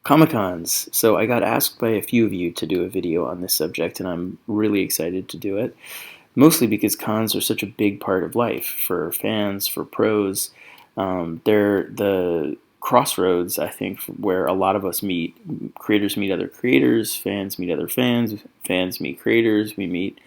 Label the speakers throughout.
Speaker 1: Comic-Cons. So I got asked by a few of you to do a video on this subject, and I'm really excited to do it. Mostly because cons are such a big part of life for fans, for pros. They're the crossroads, I think, where a lot of us meet. Creators meet other creators, fans meet other fans, fans meet creators. We meet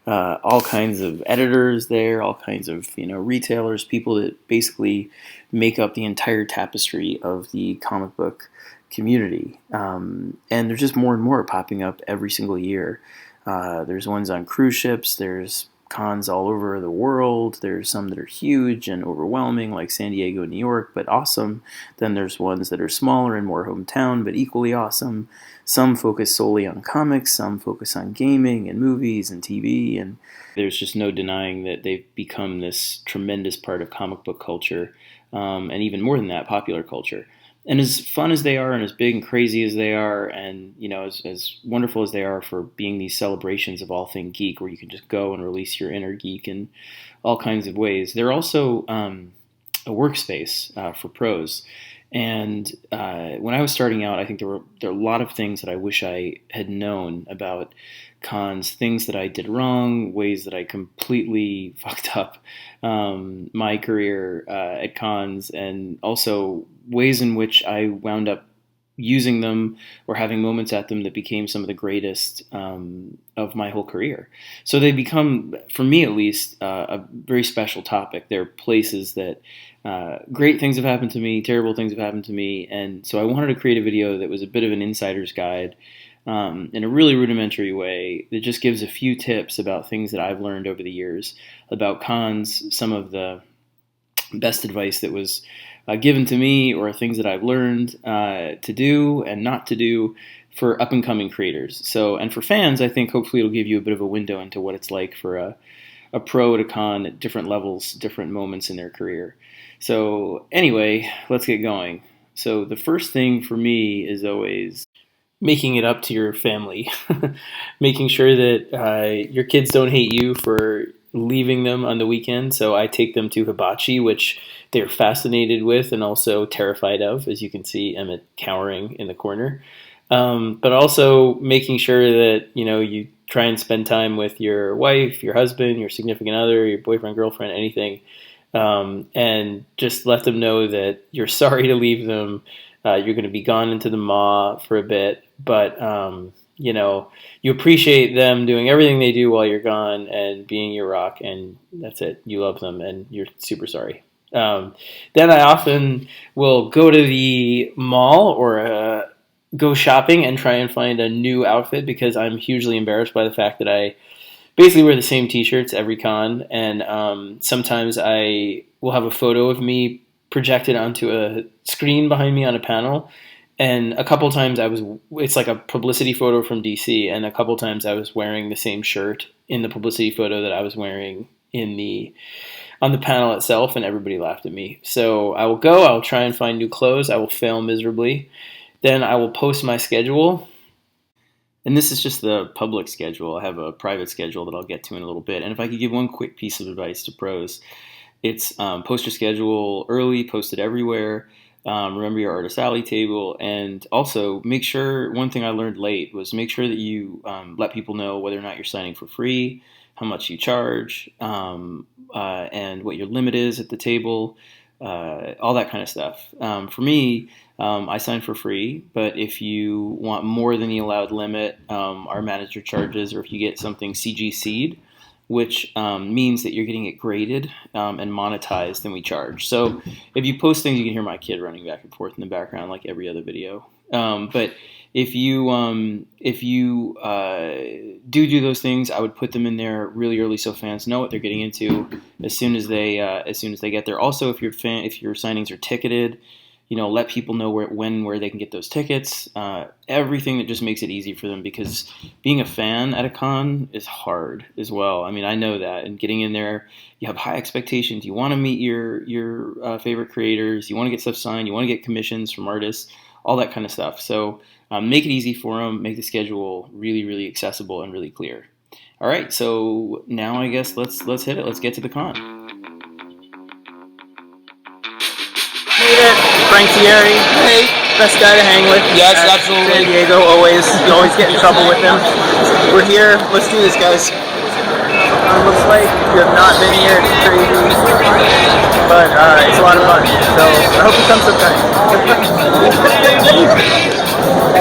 Speaker 1: all kinds of editors there, all kinds of retailers, people that basically make up the entire tapestry of the comic book community. And there's just more and more popping up every single year. There's ones on cruise ships. There's cons all over the world. There's some that are huge and overwhelming, like San Diego and New York, but awesome. Then there's ones that are smaller and more hometown, but equally awesome. Some focus solely on comics, some focus on gaming and movies and TV, and there's just no denying that they've become this tremendous part of comic book culture, and even more than that, popular culture. And as fun as they are, and as big and crazy as they are, and as wonderful as they are for being these celebrations of all things geek, where you can just go and release your inner geek in all kinds of ways, they're also a workspace for pros. And when I was starting out, I think there are a lot of things that I wish I had known about cons, things that I did wrong, ways that I completely fucked up my career at cons, and also ways in which I wound up using them or having moments at them that became some of the greatest of my whole career. So they become, for me at least, a very special topic. They're places that great things have happened to me, terrible things have happened to me, and so I wanted to create a video that was a bit of an insider's guide in a really rudimentary way that just gives a few tips about things that I've learned over the years about cons, some of the best advice that was given to me, or things that I've learned to do and not to do for up-and-coming creators. So, and for fans, I think hopefully it'll give you a bit of a window into what it's like for a pro at a con at different levels, different moments in their career. So anyway, let's get going. So the first thing for me is always making it up to your family, making sure that your kids don't hate you for leaving them on the weekend. So I take them to hibachi, which they're fascinated with and also terrified of, as you can see Emmett cowering in the corner. But also making sure that you try and spend time with your wife, your husband, your significant other, your boyfriend, girlfriend, anything, and just let them know that you're sorry to leave them. You're going to be gone into the maw for a bit, but you appreciate them doing everything they do while you're gone and being your rock, and that's it. You love them, and you're super sorry. Then I often will go to the mall or go shopping and try and find a new outfit, because I'm hugely embarrassed by the fact that I basically wear the same t-shirts every con, and sometimes I will have a photo of me projected onto a screen behind me on a panel, and a couple times it's like a publicity photo from DC, and a couple times I was wearing the same shirt in the publicity photo that I was wearing on the panel itself, and everybody laughed at me. So I'll try and find new clothes, I will fail miserably, then I will post my schedule. And this is just the public schedule. I have a private schedule that I'll get to in a little bit. And if I could give one quick piece of advice to pros, it's post your schedule early, post it everywhere. Remember your Artist Alley table. And also make sure, one thing I learned late was make sure that you let people know whether or not you're signing for free, how much you charge, and what your limit is at the table, all that kind of stuff. For me, I sign for free, but if you want more than the allowed limit, our manager charges, or if you get something CGC'd, which means that you're getting it graded and monetized, then we charge. So if you post things, you can hear my kid running back and forth in the background like every other video. But if you do those things, I would put them in there really early so fans know what they're getting into as soon as they get there. Also, if your signings are ticketed, let people know where they can get those tickets. Everything that just makes it easy for them, because being a fan at a con is hard as well. I mean, I know that, and getting in there, you have high expectations. You want to meet your favorite creators. You want to get stuff signed. You want to get commissions from artists, all that kind of stuff. So make it easy for them. Make the schedule really, really accessible and really clear. All right, so now I guess let's hit it. Let's get to the con. Frank Thierry. Hey. best guy to hang with.
Speaker 2: Yes, absolutely.
Speaker 1: San Diego, always. You always get in trouble with him. We're here. Let's do this, guys. Looks like you have not been here. It's crazy, but it's a lot of fun. So I hope you come sometime.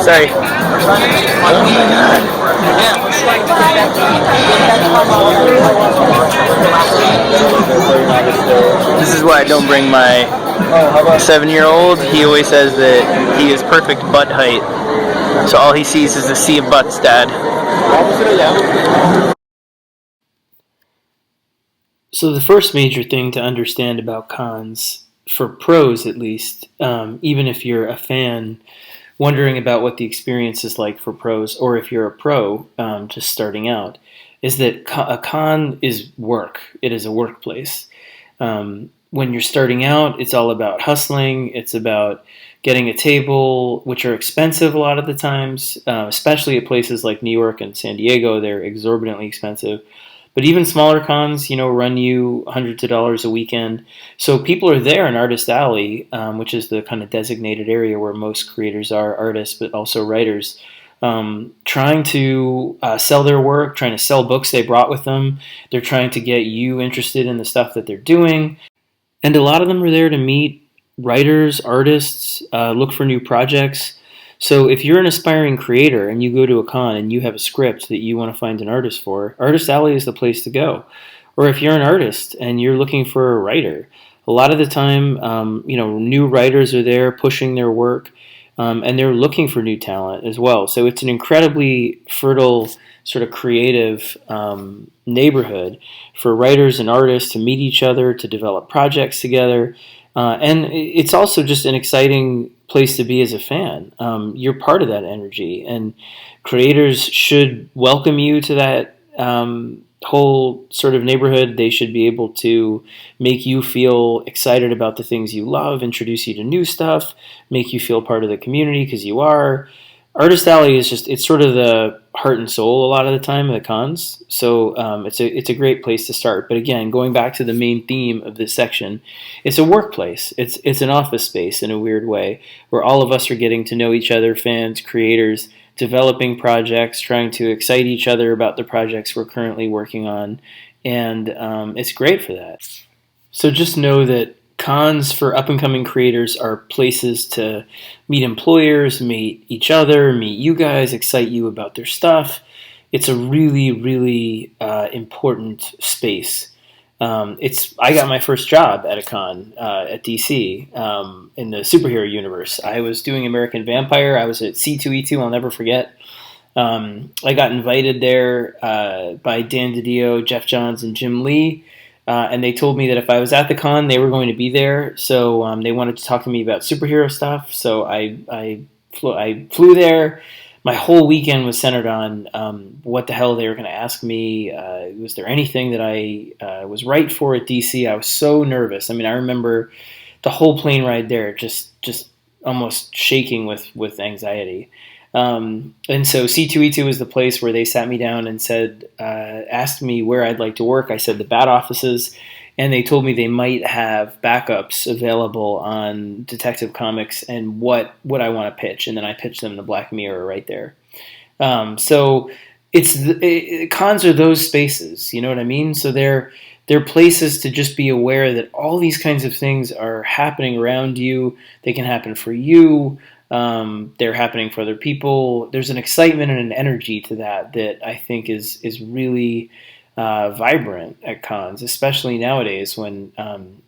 Speaker 1: Sorry. Oh my god. This is why I don't bring my 7-year-old. He always says that he is perfect butt height. So all he sees is a sea of butts, Dad. So the first major thing to understand about cons, for pros at least, even if you're a fan wondering about what the experience is like for pros, or if you're a pro just starting out, is that a con is work. It is a workplace. When you're starting out, it's all about hustling. It's about getting a table, which are expensive a lot of the times, especially at places like New York and San Diego. They're exorbitantly expensive. But even smaller cons, run you hundreds of dollars a weekend. So people are there in Artist Alley, which is the kind of designated area where most creators are, artists, but also writers, trying to sell their work, trying to sell books they brought with them. They're trying to get you interested in the stuff that they're doing. And a lot of them are there to meet writers, artists, look for new projects. So if you're an aspiring creator and you go to a con and you have a script that you want to find an artist for, Artist Alley is the place to go. Or if you're an artist and you're looking for a writer, a lot of the time, new writers are there pushing their work, and they're looking for new talent as well. So it's an incredibly fertile, sort of creative neighborhood for writers and artists to meet each other, to develop projects together. And it's also just an exciting place to be as a fan. You're part of that energy, and creators should welcome you to that whole sort of neighborhood. They should be able to make you feel excited about the things you love, introduce you to new stuff, make you feel part of the community because you are. Artist Alley is it's sort of the heart and soul a lot of the time of the cons. So it's a great place to start. But again, going back to the main theme of this section, it's a workplace. It's an office space in a weird way where all of us are getting to know each other, fans, creators, developing projects, trying to excite each other about the projects we're currently working on. And it's great for that. So just know that cons for up-and-coming creators are places to meet employers, meet each other, meet you guys, excite you about their stuff. It's a really, really important space. I got my first job at a con at DC in the superhero universe. I was doing American Vampire. I was at C2E2. I'll never forget. I got invited there by Dan DiDio, Jeff Johns, and Jim Lee. And they told me that if I was at the con, they were going to be there. So they wanted to talk to me about superhero stuff. So I flew there. My whole weekend was centered on what the hell they were going to ask me. Was there anything that I was right for at DC? I was so nervous. I mean, I remember the whole plane ride there just almost shaking with anxiety. And so C2E2 is the place where they sat me down and said, asked me where I'd like to work. I said the bat offices, and they told me they might have backups available on Detective Comics and what I want to pitch. And then I pitched them the Black Mirror right there. So cons are those spaces, you know what I mean? So they're places to just be aware that all these kinds of things are happening around you. They can happen for you. They're happening for other people. There's an excitement and an energy to that I think is really vibrant at cons, especially nowadays when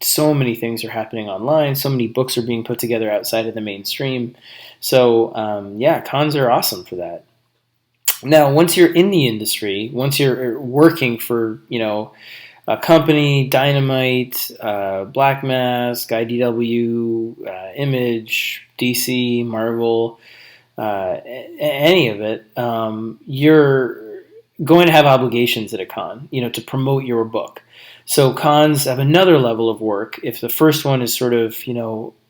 Speaker 1: so many things are happening online. So many books are being put together outside of the mainstream. So cons are awesome for that. Now, once you're in the industry, once you're working for a company, Dynamite, Black Mask, IDW, Image, DC, Marvel, any of it, you're going to have obligations at a con, to promote your book. So cons have another level of work. If the first one is sort of,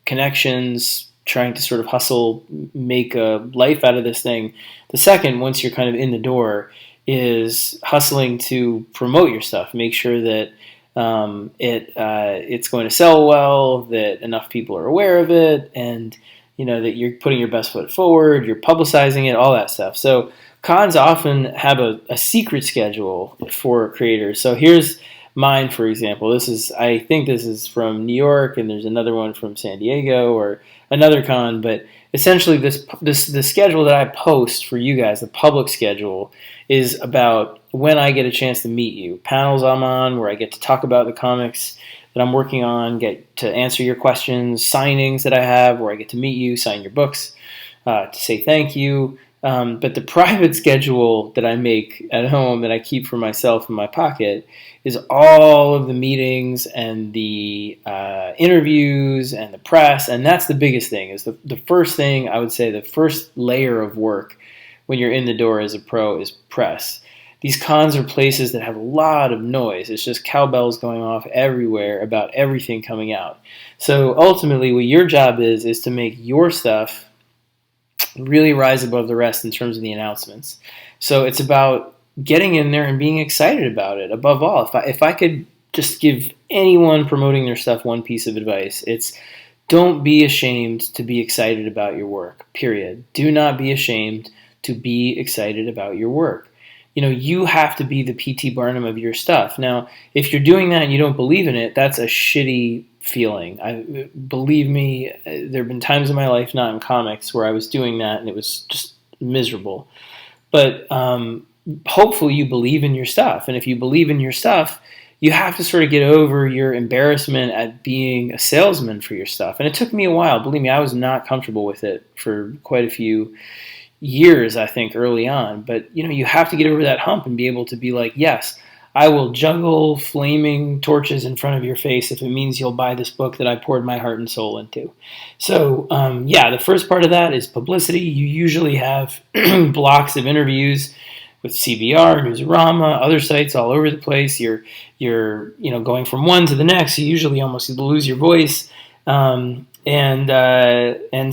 Speaker 1: connections, trying to sort of hustle, make a life out of this thing, the second, once you're kind of in the door, is hustling to promote your stuff, make sure that it's going to sell well, that enough people are aware of it, and that you're putting your best foot forward, you're publicizing it, all that stuff. So cons often have a secret schedule for creators. So here's mine, for example. I think this is from New York, and there's another one from San Diego or another con, but essentially the schedule that I post for you guys, the public schedule, is about when I get a chance to meet you. Panels I'm on where I get to talk about the comics that I'm working on, get to answer your questions, signings that I have where I get to meet you, sign your books, to say thank you. But the private schedule that I make at home that I keep for myself in my pocket is all of the meetings and the interviews and the press, and that's the biggest thing. Is the first thing I would say, the first layer of work when you're in the door as a pro is press. These cons are places that have a lot of noise. It's just cowbells going off everywhere about everything coming out. So ultimately, what your job is to make your stuff really rise above the rest in terms of the announcements. So it's about getting in there and being excited about it. Above all, if I could just give anyone promoting their stuff one piece of advice, it's don't be ashamed to be excited about your work, period. Do not be ashamed to be excited about your work. You have to be the P.T. Barnum of your stuff. Now, if you're doing that and you don't believe in it, that's a shitty feeling. Believe me, there have been times in my life, not in comics, where I was doing that and it was just miserable. But hopefully you believe in your stuff. And if you believe in your stuff, you have to sort of get over your embarrassment at being a salesman for your stuff. And it took me a while. Believe me, I was not comfortable with it for quite a few years, I think, early on. But you have to get over that hump and be able to be like, yes, I will juggle flaming torches in front of your face if it means you'll buy this book that I poured my heart and soul into. So the first part of that is publicity. You usually have blocks of interviews with CBR, Newsarama, other sites all over the place. You're going from one to the next. You usually almost lose your voice. And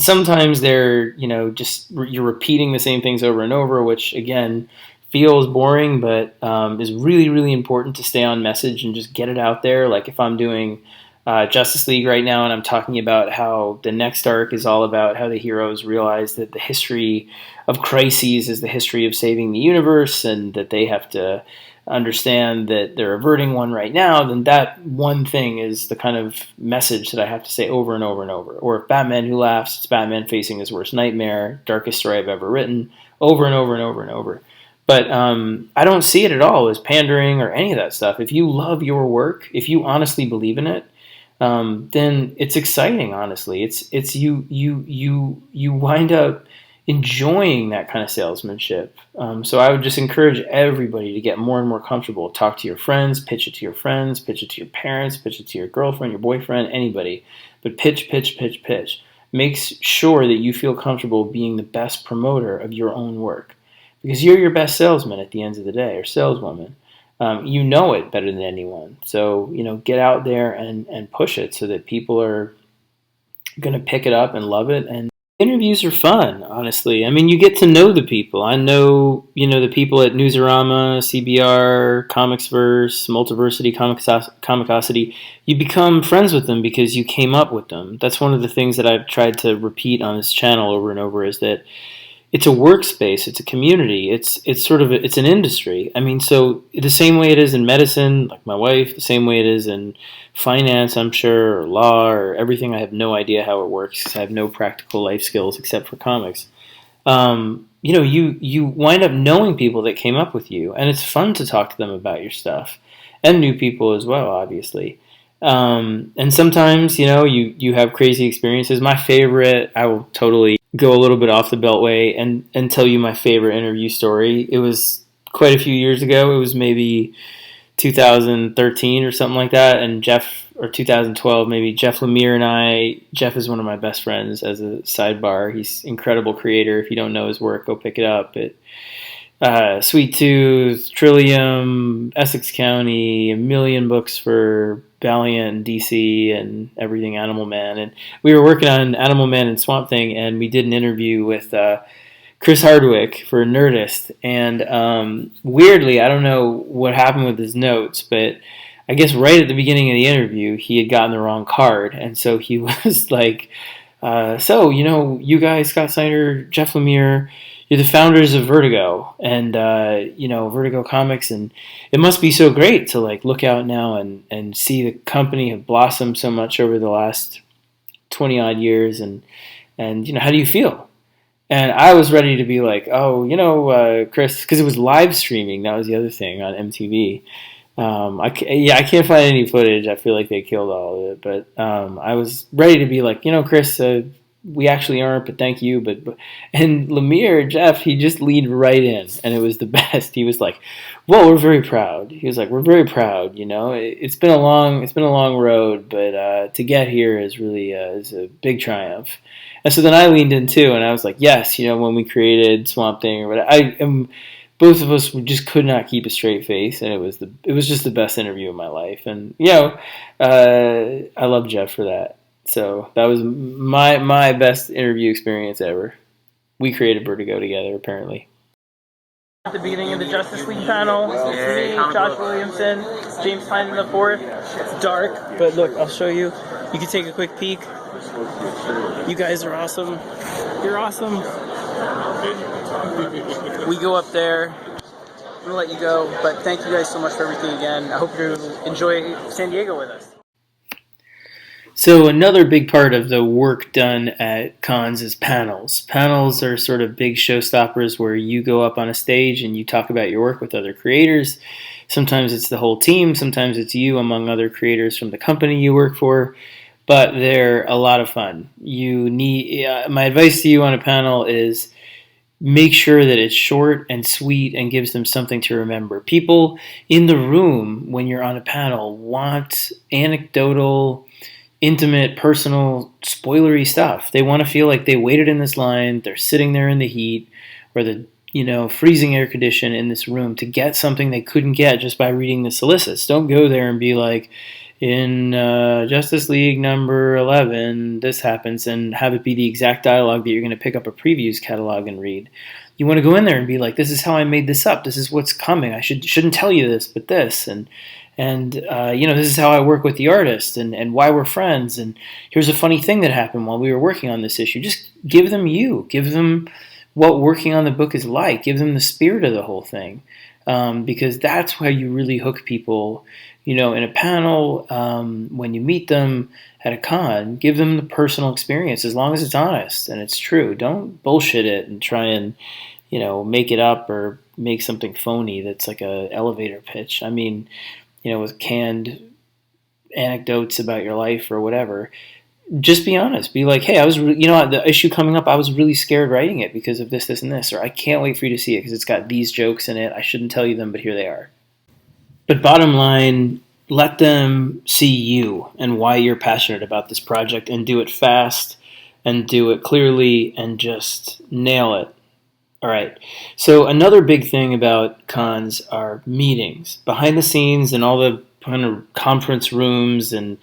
Speaker 1: sometimes they're you're repeating the same things over and over, which again feels boring, but is really, really important to stay on message and just get it out there. Like if I'm doing Justice League right now and I'm talking about how the next arc is all about how the heroes realize that the history of crises is the history of saving the universe and that they have to understand that they're averting one right now, then that one thing is the kind of message that I have to say over and over and over. Or if Batman Who Laughs, it's Batman facing his worst nightmare, darkest story I've ever written, over and over and over and over. But I don't see it at all as pandering or any of that stuff. If you love your work, if you honestly believe in it, then it's exciting. Honestly, it's you wind up enjoying that kind of salesmanship. So I would just encourage everybody to get more and more comfortable. Talk to your friends, pitch it to your friends, pitch it to your parents, pitch it to your girlfriend, your boyfriend, anybody. But pitch. Make sure that you feel comfortable being the best promoter of your own work. Because you're your best salesman at the end of the day, or saleswoman. You know it better than anyone. So, get out there and push it so that people are going to pick it up and love it. And interviews are fun, honestly. I mean, you get to know the people. I know, the people at Newsarama, CBR, Comicsverse, Multiversity, Comicosity. You become friends with them because you came up with them. That's one of the things that I've tried to repeat on this channel over and over is that it's a workspace, it's a community, it's an industry. I mean, so the same way it is in medicine, like my wife, the same way it is in finance, I'm sure, or law, or everything. I have no idea how it works because I have no practical life skills except for comics. You wind up knowing people that came up with you, and it's fun to talk to them about your stuff, and new people as well, obviously. And sometimes, you have crazy experiences. My favorite, I will totally go a little bit off the beltway and tell you my favorite interview story. It was quite a few years ago. It was maybe 2013 or something like that. And or 2012, maybe Jeff Lemire and I, Jeff is one of my best friends as a sidebar. He's an incredible creator. If you don't know his work, go pick it up. Sweet Tooth, Trillium, Essex County, a million books for Valiant and DC and everything Animal Man. And we were working on Animal Man and Swamp Thing, and we did an interview with Chris Hardwick for Nerdist. And weirdly, I don't know what happened with his notes, but I guess right at the beginning of the interview, he had gotten the wrong card. And so he was like, So, you guys, Scott Snyder, Jeff Lemire, you're the founders of Vertigo and, Vertigo Comics. And it must be so great to like look out now and see the company have blossomed so much over the last 20 odd years. And, how do you feel? And I was ready to be like, oh, Chris, because it was live streaming. That was the other thing on MTV. I can't find any footage. I feel like they killed all of it, but I was ready to be like, Chris, we actually aren't, but thank you. And Lemire, Jeff, he just leaned right in, and it was the best. He was like, "Well, we're very proud." He was like, "We're very proud." It's been a long road, but to get here is really is a big triumph. And so then I leaned in too, and I was like, "Yes, when we created Swamp Thing or whatever, I am." Both of us just could not keep a straight face, and it was just the best interview of my life. And I love Jeff for that. So that was my best interview experience ever. We created Vertigo together, apparently. At the beginning of the Justice League panel, it's me, Josh Williamson, James Tynion the Fourth. It's dark, but look, I'll show you. You can take a quick peek. You guys are awesome. You're awesome. We go up there. I'm gonna let you go, but thank you guys so much for everything again. I hope you enjoy San Diego with us. So another big part of the work done at cons is panels. Panels are sort of big showstoppers where you go up on a stage and you talk about your work with other creators. Sometimes it's the whole team, sometimes it's you among other creators from the company you work for, but they're a lot of fun. My advice to you on a panel is make sure that it's short and sweet and gives them something to remember. People in the room when you're on a panel want anecdotal, intimate, personal, spoilery stuff. They want to feel like they waited in this line, they're sitting there in the heat or the freezing air condition in this room to get something they couldn't get just by reading the solicits. Don't go there and be like, in Justice League number 11, this happens, and have it be the exact dialogue that you're going to pick up a previews catalog and read. You want to go in there and be like, this is how I made this up. This is what's coming. I shouldn't tell you this, but this. And this is how I work with the artist and why we're friends. And here's a funny thing that happened while we were working on this issue. Just give them you. Give them what working on the book is like. Give them the spirit of the whole thing. Because that's how you really hook people, in a panel, when you meet them at a con. Give them the personal experience as long as it's honest and it's true. Don't bullshit it and try and, make it up or make something phony that's like a elevator pitch. I mean, with canned anecdotes about your life or whatever. Just be honest. Be like, hey, the issue coming up, I was really scared writing it because of this, this, and this. Or I can't wait for you to see it because it's got these jokes in it. I shouldn't tell you them, but here they are. But bottom line, let them see you and why you're passionate about this project and do it fast and do it clearly and just nail it. All right. So another big thing about cons are meetings. Behind the scenes and all the kind of conference rooms and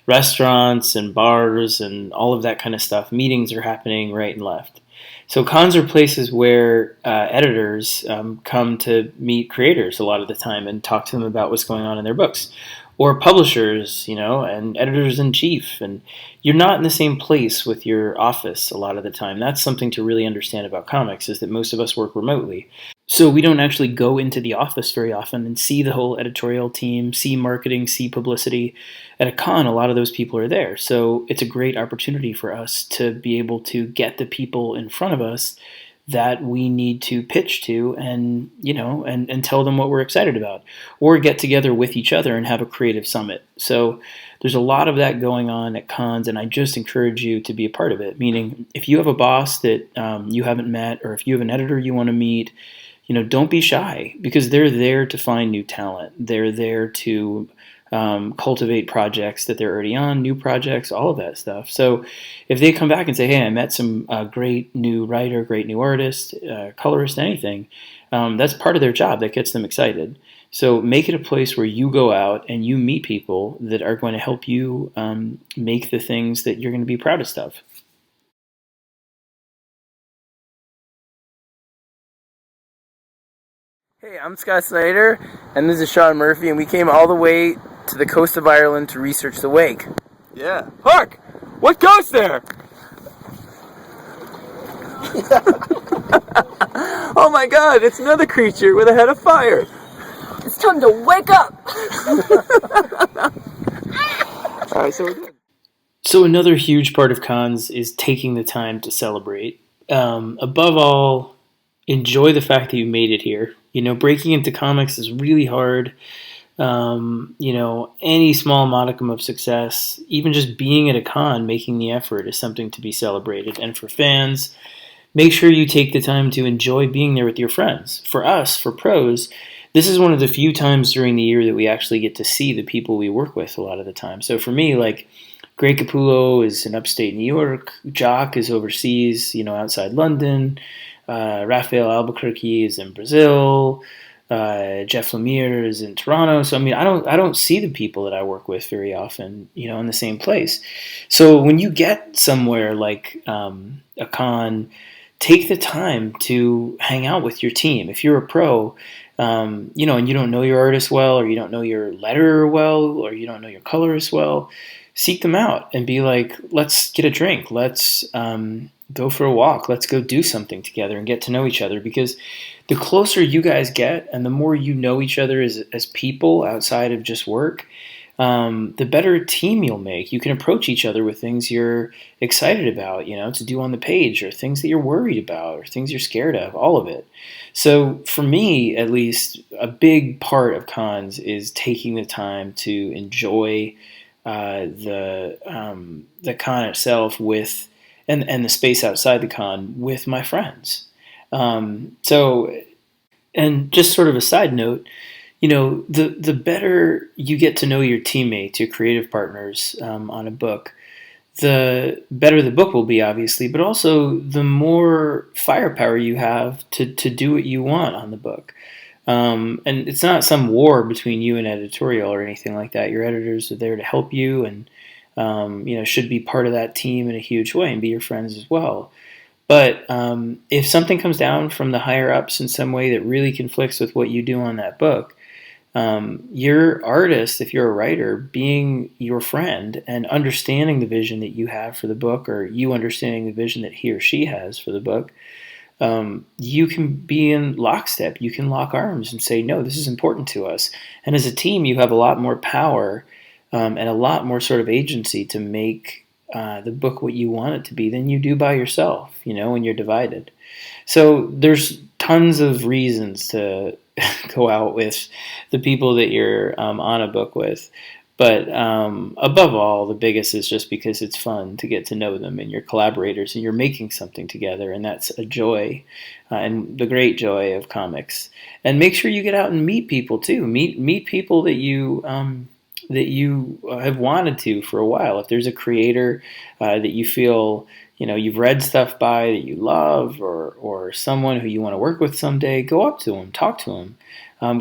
Speaker 1: restaurants and bars and all of that kind of stuff, meetings are happening right and left. So cons are places where editors come to meet creators a lot of the time and talk to them about what's going on in their books. Or publishers, and editors-in-chief. And you're not in the same place with your office a lot of the time. That's something to really understand about comics, is that most of us work remotely. So we don't actually go into the office very often and see the whole editorial team, see marketing, see publicity. At a con, a lot of those people are there. So it's a great opportunity for us to be able to get the people in front of us that we need to pitch to and, and tell them what we're excited about. Or get together with each other and have a creative summit. So there's a lot of that going on at cons, and I just encourage you to be a part of it. Meaning, if you have a boss that you haven't met, or if you have an editor you want to meet, don't be shy, because they're there to find new talent. They're there to cultivate projects that they're already on, new projects, all of that stuff. So if they come back and say, hey, I met some great new writer, great new artist, colorist, anything, that's part of their job. That gets them excited. So make it a place where you go out and you meet people that are going to help you make the things that you're going to be proudest of. Hey, I'm Scott Snyder, and this is Sean Murphy, and we came all the way to the coast of Ireland to research the wake.
Speaker 2: Yeah. Hark! What goes there?
Speaker 1: Oh my god, it's another creature with a head of fire.
Speaker 2: It's time to wake up.
Speaker 1: All right, so we're good. So another huge part of cons is taking the time to celebrate. Above all, enjoy the fact that you made it here. You know, breaking into comics is really hard. You know, any small modicum of success, even just being at a con, making the effort, is something to be celebrated. And for fans, make sure you take the time to enjoy being there with your friends. For us, for pros, this is one of the few times during the year that we actually get to see the people we work with a lot of the time. So for me, like, Greg Capullo is in upstate New York. Jock is overseas, you know, outside London. Raphael Albuquerque is in Brazil. Jeff Lemire is in Toronto. So I mean, I don't see the people that I work with very often, you know, in the same place. So when you get somewhere like a con, take the time to hang out with your team. If you're a pro, you know, and you don't know your artist well, or you don't know your letterer well, or you don't know your colorist well, seek them out and be like, let's get a drink. Let's go for a walk. Let's go do something together and get to know each other. Because the closer you guys get and the more you know each other as people outside of just work, the better team you'll make. You can approach each other with things you're excited about, you know, to do on the page, or things that you're worried about, or things you're scared of, all of it. So for me, at least, a big part of cons is taking the time to enjoy the con itself with, and the space outside the con with my friends. So, and just sort of a side note, you know, the better you get to know your teammates, your creative partners on a book, the better the book will be, obviously, but also the more firepower you have to do what you want on the book. And it's not some war between you and editorial or anything like that. Your editors are there to help you, and you know, should be part of that team in a huge way and be your friends as well. But if something comes down from the higher ups in some way that really conflicts with what you do on that book, your artist, if you're a writer, being your friend and understanding the vision that you have for the book, or you understanding the vision that he or she has for the book, you can be in lockstep. You can lock arms and say, no, this is important to us. And as a team, you have a lot more power and a lot more sort of agency to make the book what you want it to be than you do by yourself, you know, when you're divided. So there's tons of reasons to go out with the people that you're on a book with. But above all, the biggest is just because it's fun to get to know them, and you're collaborators, and you're making something together, and that's a joy, and the great joy of comics. And make sure you get out and meet people too. Meet people that you have wanted to for a while. If there's a creator that you feel, you know, you've read stuff by that you love, or someone who you want to work with someday, go up to them, talk to them.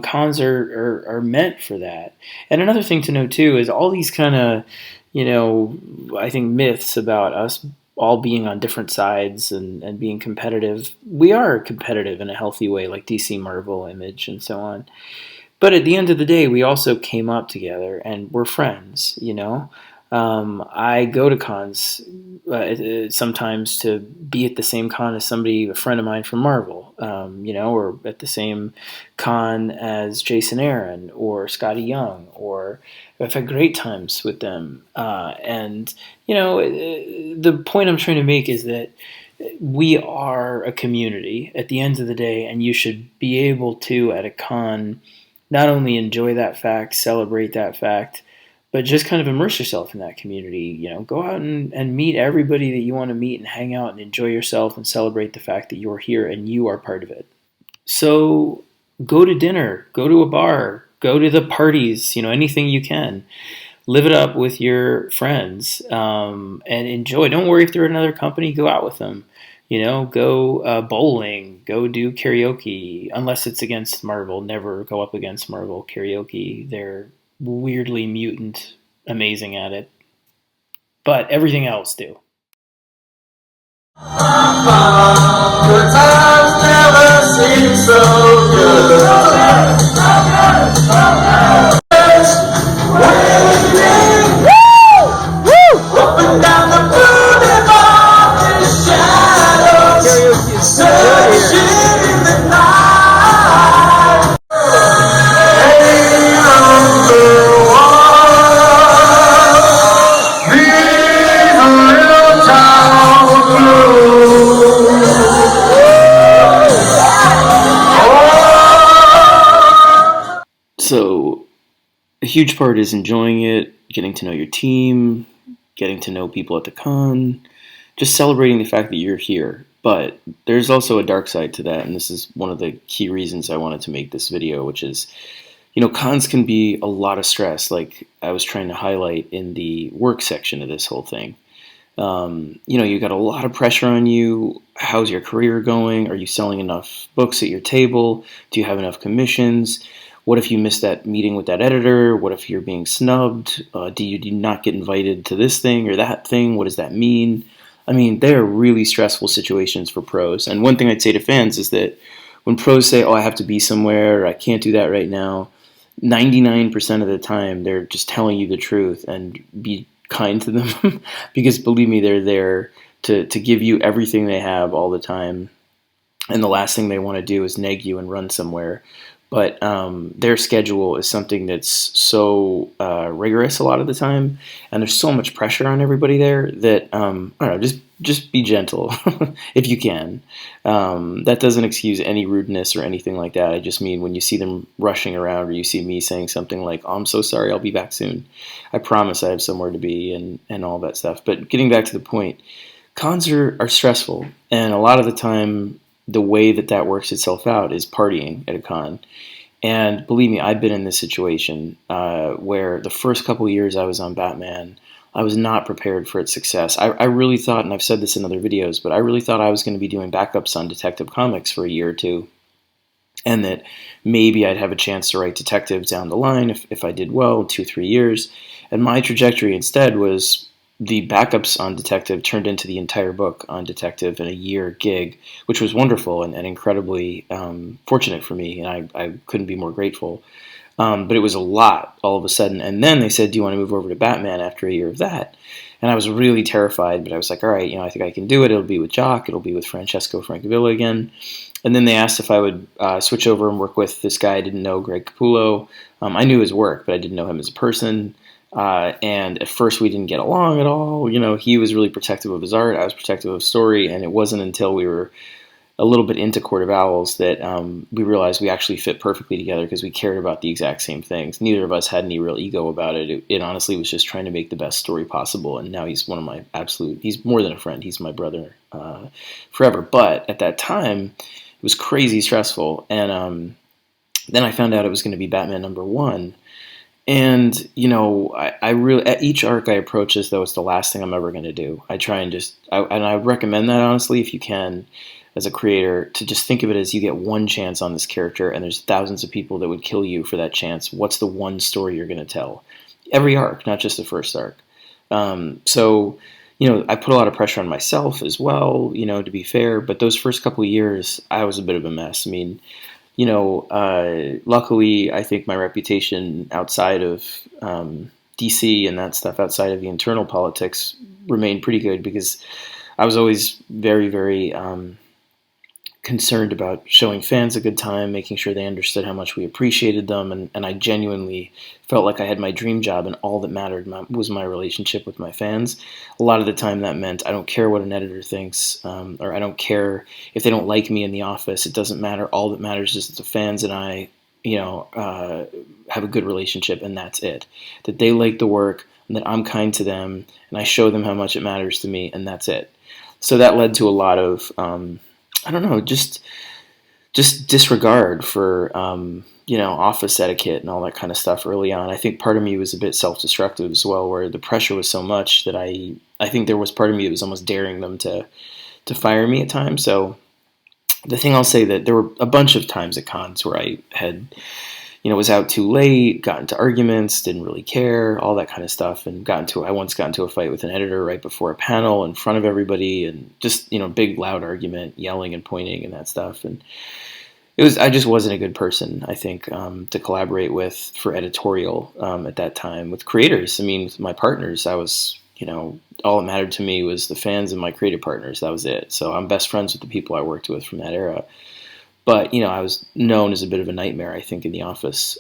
Speaker 1: Cons are meant for that. And another thing to know too is all these kind of, you know, I think myths about us all being on different sides and being competitive. We are competitive in a healthy way, like DC, Marvel, Image, and so on. But at the end of the day, we also came up together and we're friends, you know. I go to cons sometimes to be at the same con as somebody, a friend of mine from Marvel, you know, or at the same con as Jason Aaron or Scotty Young, or I've had great times with them. And, you know, the point I'm trying to make is that we are a community at the end of the day, and you should be able to, at a con, not only enjoy that fact, celebrate that fact, but just kind of immerse yourself in that community. You know, go out and meet everybody that you want to meet and hang out and enjoy yourself and celebrate the fact that you're here and you are part of it. So go to dinner, go to a bar, go to the parties, you know, anything you can. Live it up with your friends and enjoy. Don't worry if they're another company, go out with them. You know, go bowling, go do karaoke, unless it's against Marvel. Never go up against Marvel karaoke. They're weirdly mutant, amazing at it. But everything else do.
Speaker 3: Good times never seem so good. Up and down the boulevard in shadows.
Speaker 1: So a huge part is enjoying it, getting to know your team, getting to know people at the con, just celebrating the fact that you're here. But there's also a dark side to that, and this is one of the key reasons I wanted to make this video, which is, cons can be a lot of stress, like I was trying to highlight in the work section of this whole thing. You got a lot of pressure on you. How's your career going? Are you selling enough books at your table? Do you have enough commissions? What if you miss that meeting with that editor? What if you're being snubbed? Do you not get invited to this thing or that thing? What does that mean? I mean, they are really stressful situations for pros. And one thing I'd say to fans is that when pros say, oh, I have to be somewhere, or I can't do that right now, 99% of the time they're just telling you the truth, and be kind to them because believe me, they're there to give you everything they have all the time. And the last thing they want to do is nag you and run somewhere. But their schedule is something that's so rigorous a lot of the time, and there's so much pressure on everybody there that I don't know, just be gentle if you can. That doesn't excuse any rudeness or anything like that. I just mean when you see them rushing around, or you see me saying something like, "Oh, I'm so sorry, I'll be back soon. I promise I have somewhere to be," and all that stuff. But getting back to the point, cons are stressful, and a lot of the time, the way that works itself out is partying at a con. And believe me, I've been in this situation where the first couple years I was on Batman, I was not prepared for its success. I really thought, and I've said this in other videos, but I really thought I was going to be doing backups on Detective Comics for a year or two, and that maybe I'd have a chance to write detectives down the line if I did well in 2 or 3 years. And my trajectory instead was the backups on Detective turned into the entire book on Detective in a year gig, which was wonderful and incredibly fortunate for me, and I couldn't be more grateful. But it was a lot all of a sudden. And then they said, do you want to move over to Batman after a year of that? And I was really terrified, but I was like, all right, I think I can do it. It'll be with Jock. It'll be with Francesco Francavilla again. And then they asked if I would switch over and work with this guy I didn't know, Greg Capullo. I knew his work, but I didn't know him as a person. And at first we didn't get along at all. He was really protective of his art. I was protective of story. And it wasn't until we were a little bit into Court of Owls that we realized we actually fit perfectly together because we cared about the exact same things. Neither of us had any real ego about it. It honestly was just trying to make the best story possible. And now he's one of my he's more than a friend. He's my brother forever. But at that time, it was crazy stressful. And then I found out it was going to be Batman #1. And, I really, at each arc I approach as though it's the last thing I'm ever going to do. I try and and I would recommend that, honestly, if you can, as a creator, to just think of it as you get one chance on this character, and there's thousands of people that would kill you for that chance. What's the one story you're going to tell? Every arc, not just the first arc. So, I put a lot of pressure on myself as well, to be fair, but those first couple of years, I was a bit of a mess. I mean, luckily, I think my reputation outside of DC and that stuff, outside of the internal politics, remained pretty good because I was always very, very concerned about showing fans a good time, making sure they understood how much we appreciated them, and I genuinely felt like I had my dream job, and all that mattered was my relationship with my fans. A lot of the time that meant I don't care what an editor thinks, or I don't care if they don't like me in the office. It doesn't matter. All that matters is that the fans and I, have a good relationship, and that's it. That they like the work, and that I'm kind to them, and I show them how much it matters to me, and that's it. So that led to a lot of I don't know, just disregard for office etiquette and all that kind of stuff early on. I think part of me was a bit self-destructive as well, where the pressure was so much that I think there was part of me that was almost daring them to fire me at times. So the thing I'll say, that there were a bunch of times at cons where I had was out too late, got into arguments, didn't really care, all that kind of stuff, and I once got into a fight with an editor right before a panel in front of everybody, and just big loud argument, yelling and pointing and that stuff, and I just wasn't a good person, I think, to collaborate with for editorial at that time. With creators, I mean, with my partners, I was all that mattered to me was the fans and my creative partners. That was it. So I'm best friends with the people I worked with from that era. But, I was known as a bit of a nightmare, I think, in the office.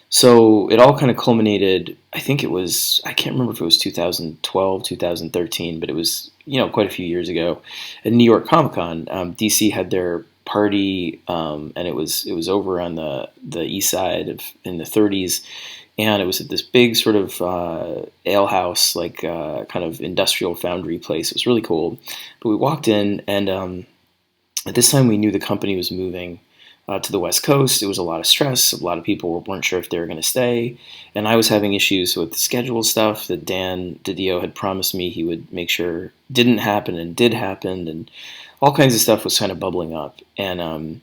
Speaker 1: So it all kind of culminated, I think I can't remember if it was 2012, 2013, but it was, quite a few years ago. At New York Comic Con, DC had their party, and it was over on the east side in the 30s, and it was at this big sort of ale house, like kind of industrial foundry place. It was really cool. But we walked in, and at this time we knew the company was moving to the West Coast. It was a lot of stress. A lot of people weren't sure if they were going to stay. And I was having issues with the schedule stuff that Dan DiDio had promised me he would make sure didn't happen and did happen. And all kinds of stuff was kind of bubbling up. And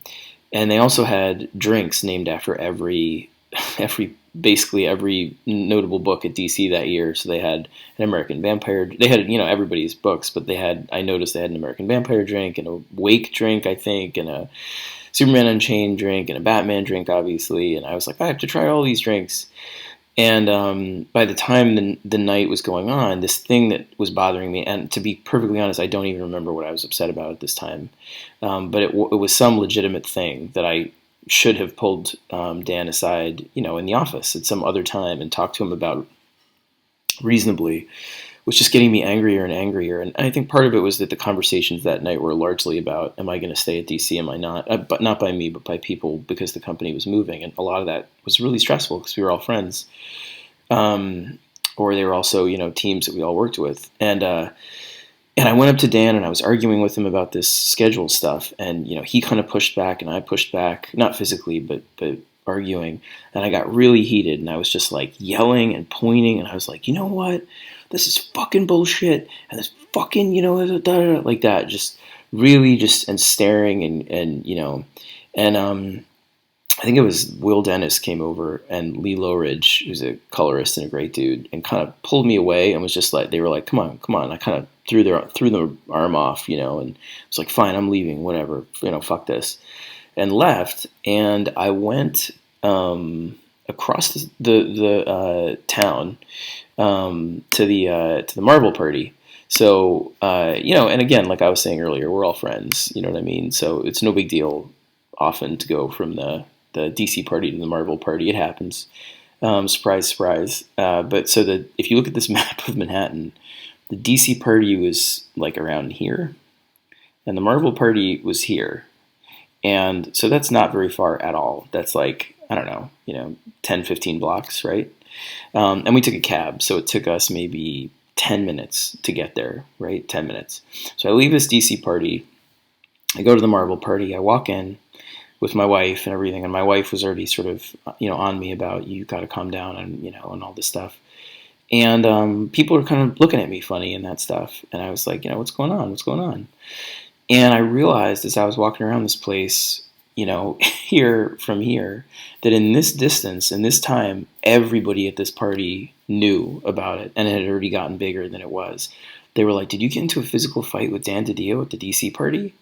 Speaker 1: they also had drinks named after basically every notable book at DC that year. So they had an American Vampire. They had everybody's books, but I noticed they had an American Vampire drink and a Wake drink, I think, and a Superman Unchained drink and a Batman drink, obviously. And I was like, I have to try all these drinks. And by the time the night was going on, this thing that was bothering me, and to be perfectly honest, I don't even remember what I was upset about at this time, but it was some legitimate thing that I should have pulled Dan aside, in the office at some other time and talked to him about reasonably, was just getting me angrier and angrier. And I think part of it was that the conversations that night were largely about, am I going to stay at DC? Am I not? But not by me, but by people, because the company was moving. And a lot of that was really stressful because we were all friends. Or they were also, teams that we all worked with. And I went up to Dan and I was arguing with him about this schedule stuff. And, he kind of pushed back and I pushed back, not physically, but arguing. And I got really heated and I was just like yelling and pointing. And I was like, you know what? This is fucking bullshit, and this fucking, like that, just really and staring, and I think it was Will Dennis came over, and Lee Lowridge, who's a colorist and a great dude, and kind of pulled me away and was just like, they were like, come on. I kind of threw the arm off, and was like, fine, I'm leaving, whatever, fuck this, and left, and I went across the town to the Marvel party. So and again, like I was saying earlier, we're all friends. You know what I mean? So it's no big deal often to go from the DC party to the Marvel party. It happens. Surprise, surprise. But so if you look at this map of Manhattan, the DC party was like around here, and the Marvel party was here. And so that's not very far at all. That's like, I don't know, 10, 15 blocks, right? And we took a cab, so it took us maybe 10 minutes to get there, right? 10 minutes. So I leave this DC party, I go to the Marvel party, I walk in with my wife and everything, and my wife was already sort of, on me about, you got to calm down and all this stuff. And people are kind of looking at me funny and that stuff. And I was like, what's going on? What's going on? And I realized as I was walking around this place, here, that in this distance, in this time, everybody at this party knew about it, and it had already gotten bigger than it was. They were like, did you get into a physical fight with Dan DiDio at the DC party?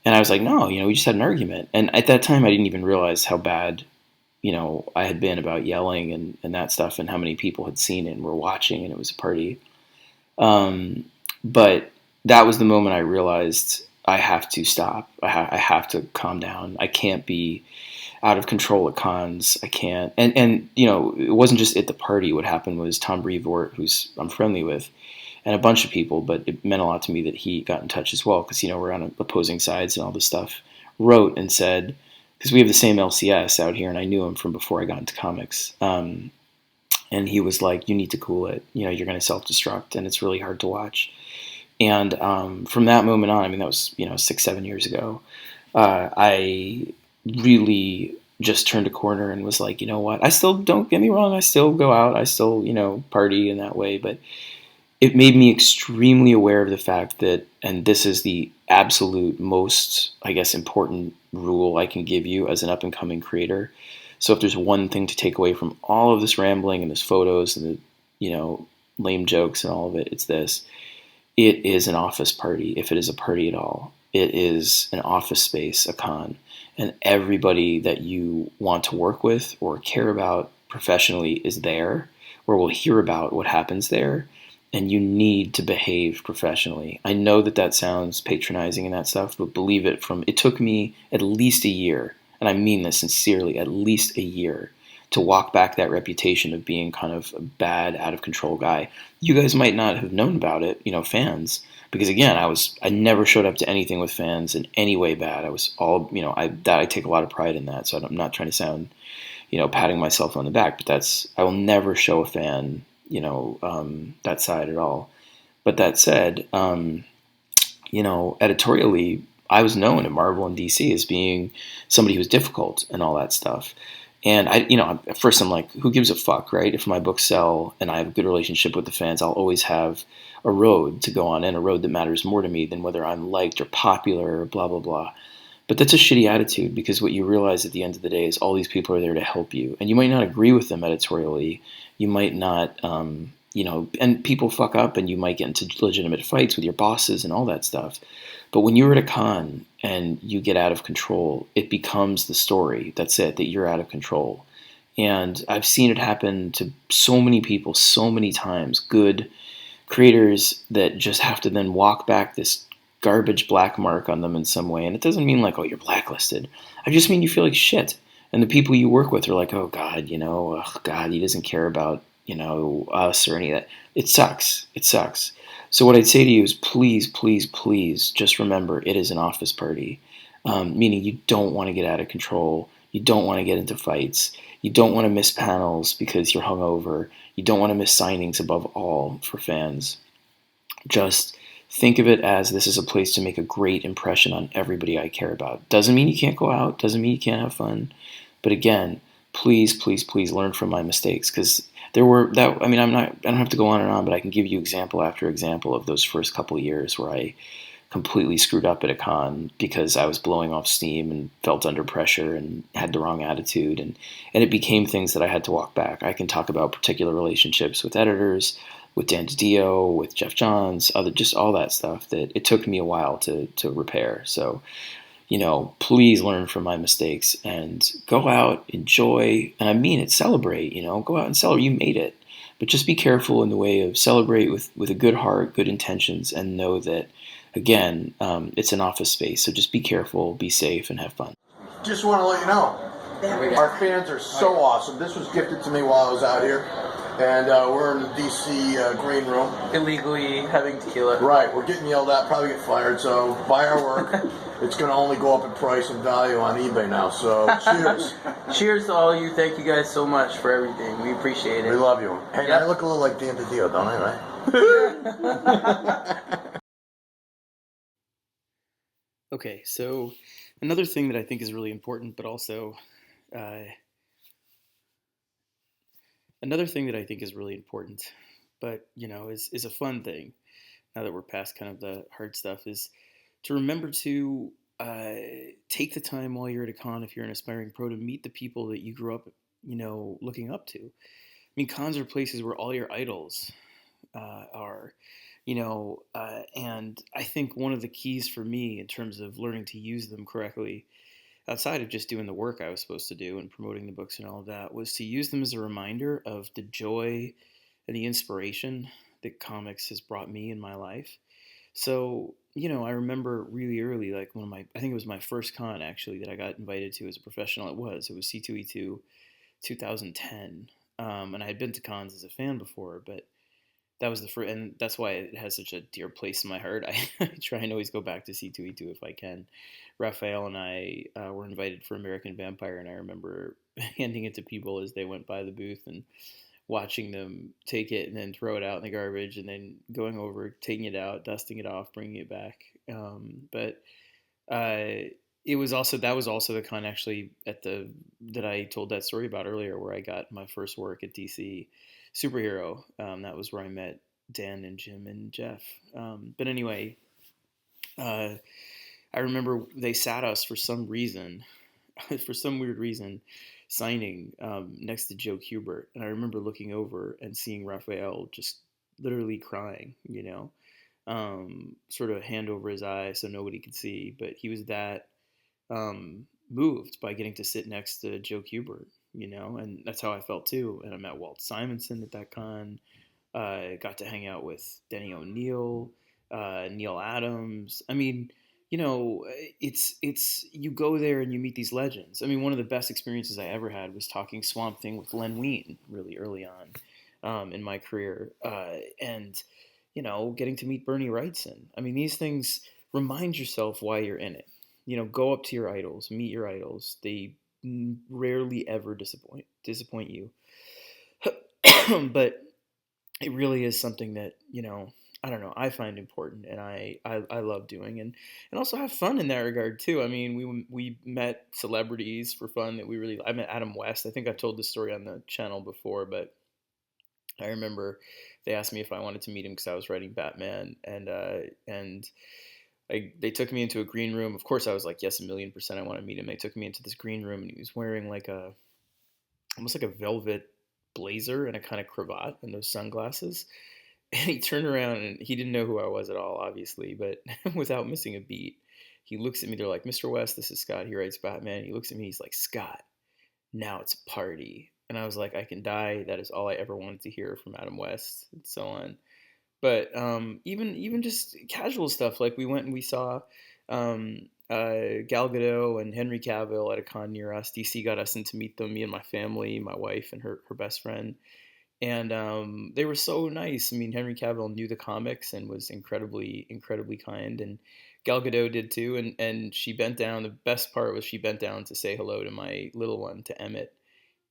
Speaker 1: And I was like, no, we just had an argument. And at that time, I didn't even realize how bad, I had been about yelling and that stuff, and how many people had seen it and were watching, and it was a party. But that was the moment I realized I have to stop. I have to calm down. I can't be out of control at cons. I can't. And it wasn't just at the party. What happened was Tom Brevoort, who's I'm friendly with, and a bunch of people, but it meant a lot to me that he got in touch as well, because we're on opposing sides and all this stuff, wrote and said, because we have the same LCS out here, and I knew him from before I got into comics, and he was like, you need to cool it. You're going to self-destruct, and it's really hard to watch. And from that moment on, that was 6-7 years ago, I really just turned a corner and was like, you know what? I still, don't get me wrong, I still go out, I still party in that way, but it made me extremely aware of the fact that, and this is the absolute most, I guess, important rule I can give you as an up and coming creator. So if there's one thing to take away from all of this rambling and this photos and the lame jokes and all of it, it's this. It is an office party, if it is a party at all. It is an office space, a con. And everybody that you want to work with or care about professionally is there, or will hear about what happens there. And you need to behave professionally. I know that sounds patronizing and that stuff, but believe it, it took me at least a year, and I mean this sincerely, at least a year, to walk back that reputation of being kind of a bad, out of control guy. You guys might not have known about it, fans, because again, I never showed up to anything with fans in any way bad. I was all, I take a lot of pride in that. So I'm not trying to sound, patting myself on the back, but I will never show a fan, that side at all. But that said, editorially, I was known at Marvel and DC as being somebody who was difficult and all that stuff. And at first I'm like, who gives a fuck, right? If my books sell and I have a good relationship with the fans, I'll always have a road to go on, and a road that matters more to me than whether I'm liked or popular or blah, blah, blah. But that's a shitty attitude, because what you realize at the end of the day is all these people are there to help you. And you might not agree with them editorially. You might not, and people fuck up, and you might get into legitimate fights with your bosses and all that stuff. But when you're at a con and you get out of control, it becomes the story. That's it, that you're out of control. And I've seen it happen to so many people so many times, good creators that just have to then walk back this garbage black mark on them in some way. And it doesn't mean like, oh, you're blacklisted. I just mean you feel like shit. And the people you work with are like, oh God, oh God, he doesn't care about, us or any of that. It sucks. It sucks. So what I'd say to you is, please, please, please, just remember it is an office party. Meaning you don't want to get out of control. You don't want to get into fights. You don't want to miss panels because you're hungover. You don't want to miss signings above all for fans. Just think of it as this is a place to make a great impression on everybody I care about. Doesn't mean you can't go out. Doesn't mean you can't have fun. But again, please, please, please learn from my mistakes, because there were that. I mean, I don't have to go on and on, but I can give you example after example of those first couple of years where I completely screwed up at a con because I was blowing off steam and felt under pressure and had the wrong attitude, and it became things that I had to walk back. I can talk about particular relationships with editors, with Dan DiDio, with Jeff Johns, just all that stuff that it took me a while to repair. So, please learn from my mistakes and go out, enjoy, and I mean it, celebrate, go out and celebrate. You made it. But just be careful in the way of celebrate with a good heart, good intentions, and know that, again, it's an office space. So just be careful, be safe, and have fun.
Speaker 4: Just want to let you know, our fans are so awesome. This was gifted to me while I was out here. And we're in the DC green room.
Speaker 5: Illegally having tequila.
Speaker 4: Right, we're getting yelled at, probably get fired, so buy our work. It's going to only go up in price and value on eBay now, so cheers.
Speaker 5: Cheers to all of you. Thank you guys so much for everything. We appreciate it.
Speaker 4: We love you. Hey, yep. I look a little like Dan DiDio, don't I, right?
Speaker 1: Okay, so another thing that I think is really important, but also another thing that I think is really important, but is a fun thing. Now that we're past kind of the hard stuff, is to remember to take the time while you're at a con, if you're an aspiring pro, to meet the people that you grew up, looking up to. I mean, cons are places where all your idols are, and I think one of the keys for me in terms of learning to use them correctly, outside of just doing the work I was supposed to do and promoting the books and all of that, was to use them as a reminder of the joy and the inspiration that comics has brought me in my life. So, I remember really early, like I think it was my first con actually that I got invited to as a professional. It was C2E2 2010. And I had been to cons as a fan before, but that was the first, and that's why it has such a dear place in my heart. I try and always go back to C2E2 if I can. Raphael and I were invited for American Vampire, and I remember handing it to people as they went by the booth and watching them take it and then throw it out in the garbage, and then going over, taking it out, dusting it off, bringing it back. But it was also the con actually that I told that story about earlier, where I got my first work at DC Superhero. That was where I met Dan and Jim and Jeff. But anyway, I remember they sat us for some reason, for some weird reason, signing next to Joe Kubert, and I remember looking over and seeing Raphael just literally crying, sort of hand over his eye so nobody could see, but he was that moved by getting to sit next to Joe Kubert, and that's how I felt too. And I met Walt Simonson at that con. Got to hang out with Denny O'Neil, Neil Adams. I mean, it's you go there and you meet these legends. I mean, one of the best experiences I ever had was talking Swamp Thing with Len Wein really early on in my career, and getting to meet Bernie Wrightson. I mean, these things, remind yourself why you're in it. Go up to your idols, meet your idols. They rarely ever disappoint you. But it really is something that, I don't know, I find important, and I love doing, and also have fun in that regard too. I mean, we met celebrities for fun that I met Adam West. I think I've told this story on the channel before, but I remember they asked me if I wanted to meet him because I was writing Batman, and they took me into a green room. Of course, I was like, yes, 1,000,000% I want to meet him. They took me into this green room, and he was wearing like almost like a velvet blazer and a kind of cravat and those sunglasses. And he turned around and he didn't know who I was at all, obviously, but without missing a beat, he looks at me. They're like, Mr. West, this is Scott. He writes Batman. He looks at me. He's like, Scott, now it's a party. And I was like, I can die. That is all I ever wanted to hear from Adam West, and so on. But even just casual stuff, like we went and we saw Gal Gadot and Henry Cavill at a con near us. DC got us in to meet them, me and my family, my wife and her best friend. And they were so nice. I mean, Henry Cavill knew the comics and was incredibly kind, and Gal Gadot did too. And she bent down. The best part was she bent down to say hello to my little one, to Emmett.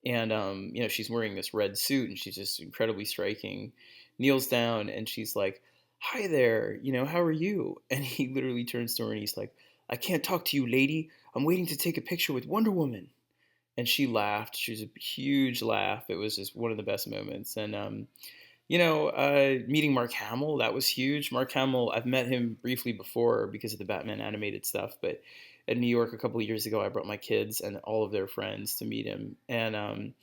Speaker 1: And she's wearing this red suit, and she's just incredibly striking. Kneels down, and she's like, "Hi there. How are you?" And he literally turns to her, and he's like, "I can't talk to you, lady. I'm waiting to take a picture with Wonder Woman." And she laughed. She was a huge laugh. It was just one of the best moments. And meeting Mark Hamill, that was huge. Mark Hamill, I've met him briefly before because of the Batman animated stuff, but in New York a couple of years ago, I brought my kids and all of their friends to meet him. And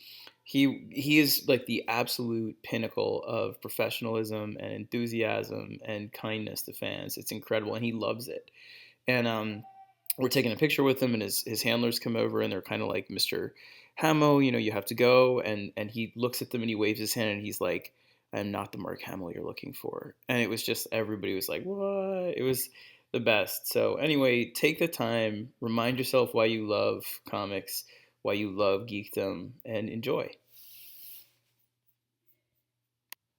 Speaker 1: he is like the absolute pinnacle of professionalism and enthusiasm and kindness to fans. It's incredible, and he loves it. And we're taking a picture with him, and his handlers come over, and they're kind of like, Mr. Hamill, you have to go. And he looks at them and he waves his hand, and he's like, I'm not the Mark Hamill you're looking for. And it was just, everybody was like, what? It was the best. So anyway, take the time, remind yourself why you love comics, why you love geekdom, and enjoy.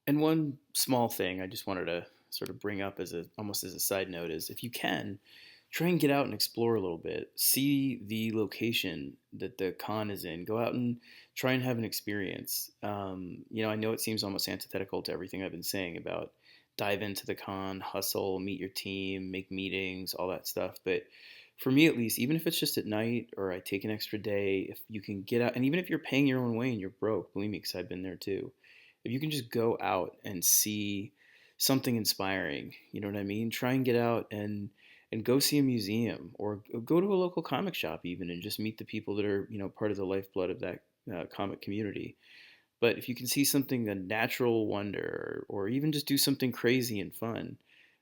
Speaker 1: And one small thing I just wanted to sort of bring up almost as a side note is, if you can, try and get out and explore a little bit. See the location that the con is in. Go out and try and have an experience. I know it seems almost antithetical to everything I've been saying about dive into the con, hustle, meet your team, make meetings, all that stuff. But for me, at least, even if it's just at night or I take an extra day, if you can get out, and even if you're paying your own way and you're broke, believe me, because I've been there too. If you can just go out and see something inspiring, you know what I mean? Try and get out and go see a museum, or go to a local comic shop even, and just meet the people that are part of the lifeblood of that comic community. But if you can see something, a natural wonder, or even just do something crazy and fun,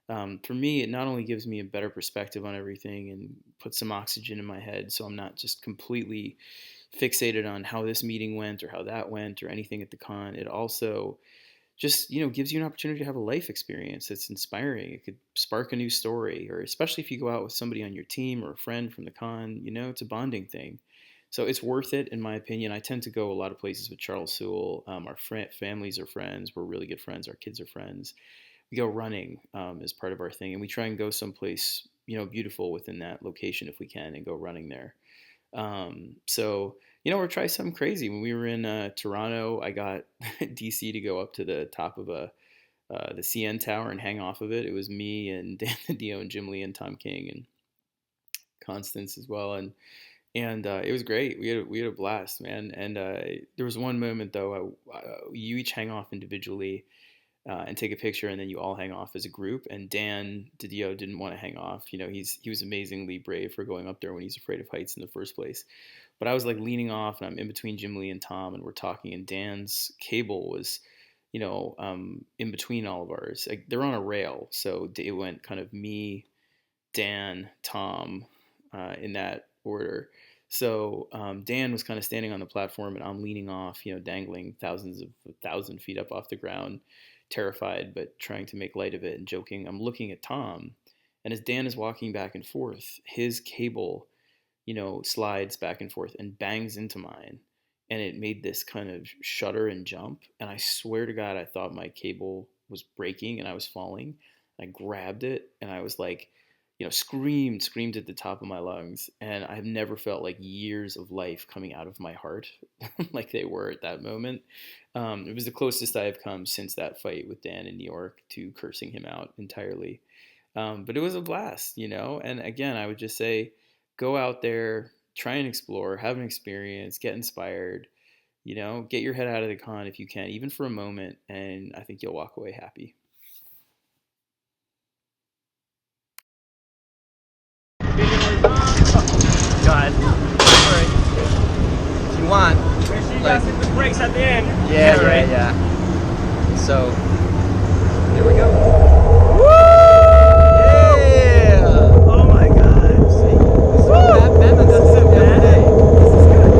Speaker 1: for me, it not only gives me a better perspective on everything and puts some oxygen in my head, so I'm not just completely fixated on how this meeting went or how that went or anything at the con. It also just gives you an opportunity to have a life experience that's inspiring. It could spark a new story, or especially if you go out with somebody on your team or a friend from the con, it's a bonding thing. So it's worth it, in my opinion. I tend to go a lot of places with Charles Sewell. Our families are friends. We're really good friends. Our kids are friends. We go running as part of our thing, and we try and go someplace beautiful within that location if we can, and go running there. Or try something crazy. When we were in Toronto, I got DC to go up to the top of the CN Tower and hang off of it. It was me and Dan Dio and Jim Lee and Tom King and Constance as well, and it was great. We had a blast, man. And there was one moment though, you each hang off individually and take a picture, and then you all hang off as a group. And Dan Didio didn't want to hang off. He was amazingly brave for going up there when he's afraid of heights in the first place. But I was like leaning off, and I'm in between Jim Lee and Tom, and we're talking. And Dan's cable was, in between all of ours. Like, they're on a rail, so it went kind of me, Dan, Tom, in that order. So Dan was kind of standing on the platform, and I'm leaning off, dangling 1,000 feet up off the ground, terrified, but trying to make light of it and joking. I'm looking at Tom, and as Dan is walking back and forth, his cable, slides back and forth and bangs into mine. And it made this kind of shudder and jump. And I swear to God, I thought my cable was breaking and I was falling. I grabbed it and I was like, screamed at the top of my lungs. And I've never felt like years of life coming out of my heart like they were at that moment. It was the closest I have come since that fight with Dan in New York to cursing him out entirely. But it was a blast, And again, I would just say, go out there, try and explore, have an experience, get inspired. Get your head out of the con if you can, even for a moment, and I think you'll walk away happy.
Speaker 6: Go ahead. Right. If you want.
Speaker 7: Make sure you guys hit the brakes at the end.
Speaker 6: Yeah, yeah. So, here we go. Woo! Yeah! Oh my God! See, this is what Batman does every day. This is good.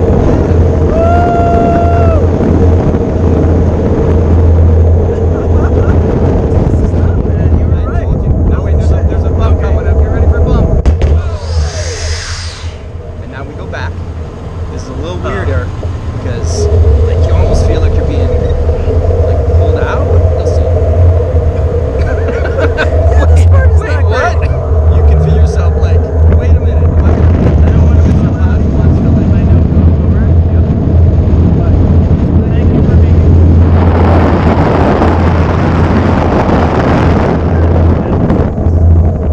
Speaker 6: This is not bad. You were right. Now wait, there's a bump coming up. Get ready for a bump. And now we go back. This is a little weirder because like you almost feel like you're being like pulled out. Let's see. Wait, what? You can feel yourself like, wait a minute. What? I don't want to miss a lot. You want to feel like I know over. But thank you for being here.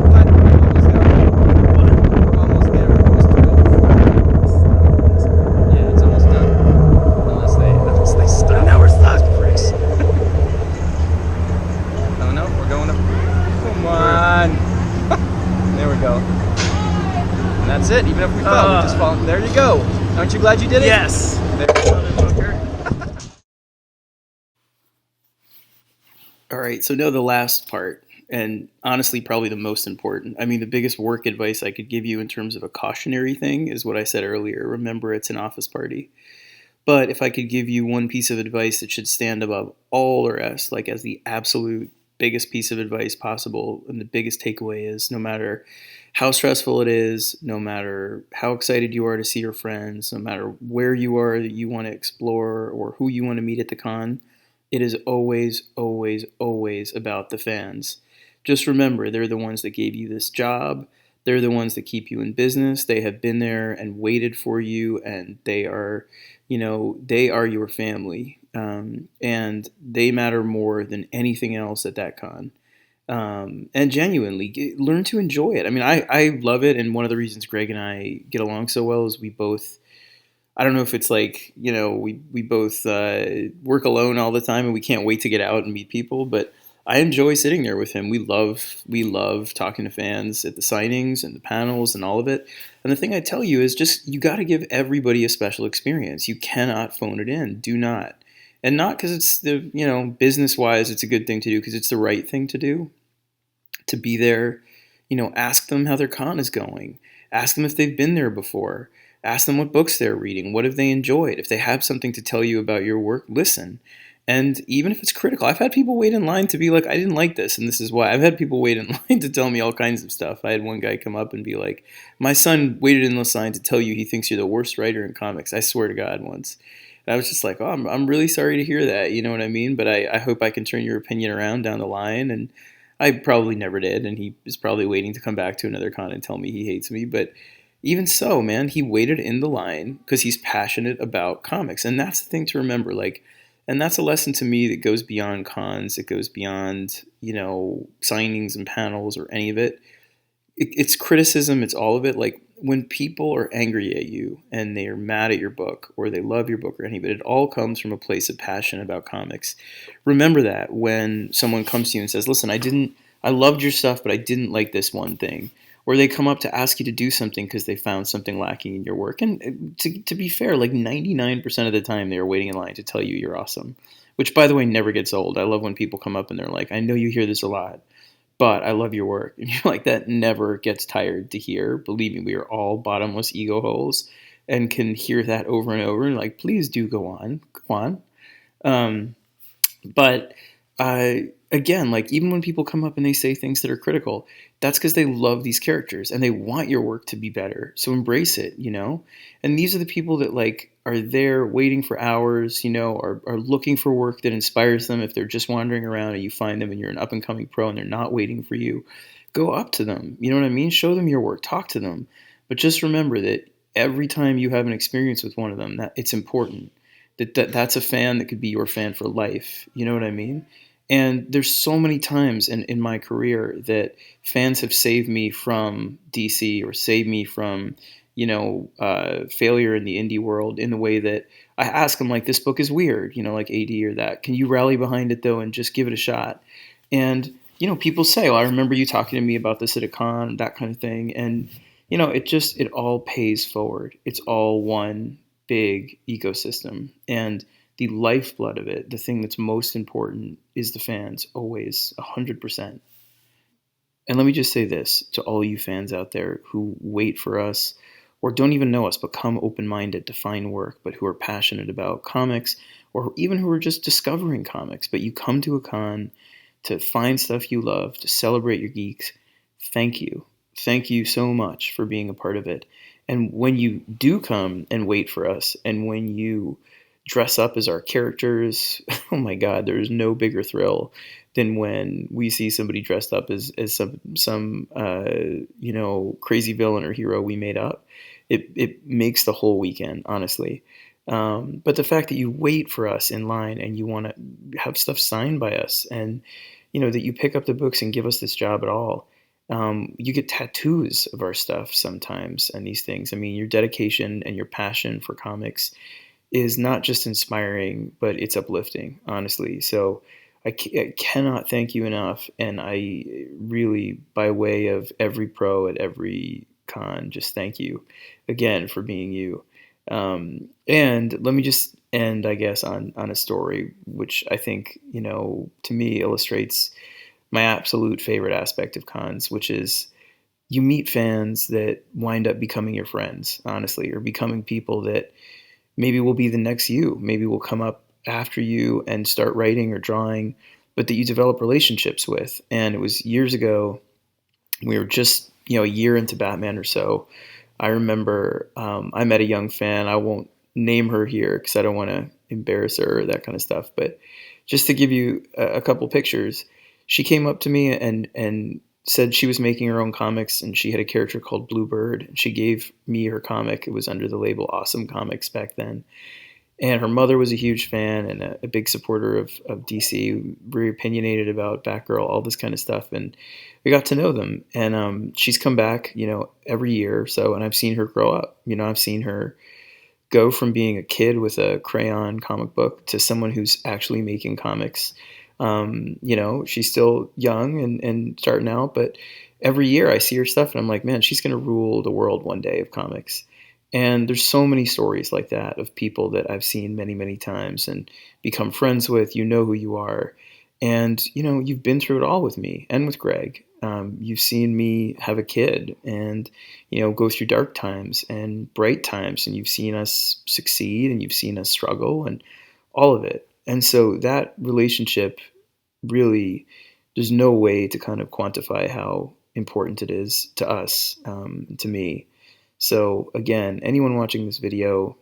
Speaker 6: But we're almost there. We're almost through. Yeah, it's almost done. Unless they stop. Now we're stuck. Pricks. Oh no, we're going up. Come on. There we go. And that's it. Even if we fell, we just fall. There you go. Aren't you glad you did it?
Speaker 7: Yes.
Speaker 1: All right, so now the last part, and honestly, probably the most important. I mean, the biggest work advice I could give you in terms of a cautionary thing is what I said earlier. Remember, it's an office party. But if I could give you one piece of advice that should stand above all the rest, like as the absolute biggest piece of advice possible, and the biggest takeaway is no matter how stressful it is, no matter how excited you are to see your friends, no matter where you are that you want to explore or who you want to meet at the con, it is always, always, always about the fans. Just remember, they're the ones that gave you this job. They're the ones that keep you in business. They have been there and waited for you, and they are your family. And they matter more than anything else at that con. And genuinely, learn to enjoy it. I mean, I love it, and one of the reasons Greg and I get along so well is we both, I don't know if it's like, we both work alone all the time and we can't wait to get out and meet people, but I enjoy sitting there with him. We love talking to fans at the signings and the panels and all of it. And the thing I tell you is just, you got to give everybody a special experience. You cannot phone it in. Do not. And not because it's business-wise, it's a good thing to do, because it's the right thing to do. To be there, ask them how their con is going. Ask them if they've been there before. Ask them what books they're reading. What have they enjoyed? If they have something to tell you about your work, listen. And even if it's critical, I've had people wait in line to be like, I didn't like this, and this is why. I've had people wait in line to tell me all kinds of stuff. I had one guy come up and be like, my son waited in the line to tell you he thinks you're the worst writer in comics. I swear to God, once. And I was just like, oh, I'm really sorry to hear that. You know what I mean? But I hope I can turn your opinion around down the line. And I probably never did. And he is probably waiting to come back to another con and tell me he hates me. But even so, man, he waited in the line because he's passionate about comics. And that's the thing to remember. And that's a lesson to me that goes beyond cons. It goes beyond, signings and panels or any of it. It's criticism. It's all of it. Like, when people are angry at you and they are mad at your book or they love your book or any of it, it all comes from a place of passion about comics. Remember that when someone comes to you and says, listen, I loved your stuff, but I didn't like this one thing. Or they come up to ask you to do something because they found something lacking in your work. And to be fair, like 99% of the time they are waiting in line to tell you you're awesome, which, by the way, never gets old. I love when people come up and they're like, I know you hear this a lot, but I love your work. And you're like, that never gets tired to hear. Believe me, we are all bottomless ego holes and can hear that over and over. And like, please do go on. But again, like, even when people come up and they say things that are critical, that's because they love these characters and they want your work to be better. So embrace it, you know? And these are the people that like are there waiting for hours, you know, are looking for work that inspires them. If they're just wandering around and you find them and you're an up and coming pro and they're not waiting for you, go up to them. You know what I mean? Show them your work, talk to them. But just remember that every time you have an experience with one of them, that it's important. That's a fan that could be your fan for life. You know what I mean? And there's so many times in my career that fans have saved me from DC or saved me from, failure in the indie world in the way that I ask them, like, this book is weird, you know, like AD or that. Can you rally behind it, though, and just give it a shot? And, people say, well, I remember you talking to me about this at a con, that kind of thing. And, it all pays forward. It's all one big ecosystem. And the lifeblood of it, the thing that's most important, is the fans, always, 100%. And let me just say this to all you fans out there who wait for us or don't even know us but come open minded to find work, but who are passionate about comics or even who are just discovering comics. But you come to a con to find stuff you love, to celebrate your geeks. Thank you. Thank you so much for being a part of it. And when you do come and wait for us, and when you dress up as our characters, oh my God, there's no bigger thrill than when we see somebody dressed up as some crazy villain or hero we made up. It makes the whole weekend, honestly. But the fact that you wait for us in line and you want to have stuff signed by us, and that you pick up the books and give us this job at all. You get tattoos of our stuff sometimes and these things. I mean, your dedication and your passion for comics is not just inspiring, but it's uplifting, honestly. So I cannot thank you enough. And I really, by way of every pro at every con, just thank you again for being you. And let me just end, I guess, on a story which I think, to me illustrates my absolute favorite aspect of cons, which is you meet fans that wind up becoming your friends, honestly, or becoming people that maybe will be the next you, maybe will come up after you and start writing or drawing, but that you develop relationships with. And it was years ago, we were just, a year into Batman or so. I remember I met a young fan. I won't name her here because I don't want to embarrass her or that kind of stuff. But just to give you a couple pictures, she came up to me and said she was making her own comics and she had a character called Bluebird. She gave me her comic. It was under the label Awesome Comics back then. And her mother was a huge fan and a big supporter of DC, very opinionated about Batgirl, all this kind of stuff. And we got to know them. And she's come back, every year or so. And I've seen her grow up. I've seen her go from being a kid with a crayon comic book to someone who's actually making comics. She's still young and starting out, but every year I see her stuff and I'm like, man, she's going to rule the world one day of comics. And there's so many stories like that of people that I've seen many, many times and become friends with. You know who you are. And, you've been through it all with me and with Greg. You've seen me have a kid and, go through dark times and bright times. And you've seen us succeed and you've seen us struggle and all of it. And so that relationship really, there's no way to kind of quantify how important it is to us, to me. So again, anyone watching this video,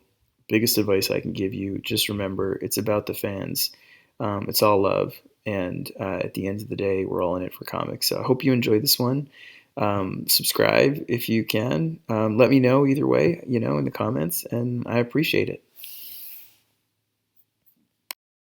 Speaker 1: biggest advice I can give you, just remember it's about the fans. It's all love. And at the end of the day, we're all in it for comics. So I hope you enjoyed this one. Subscribe if you can. Let me know either way, in the comments, and I appreciate it.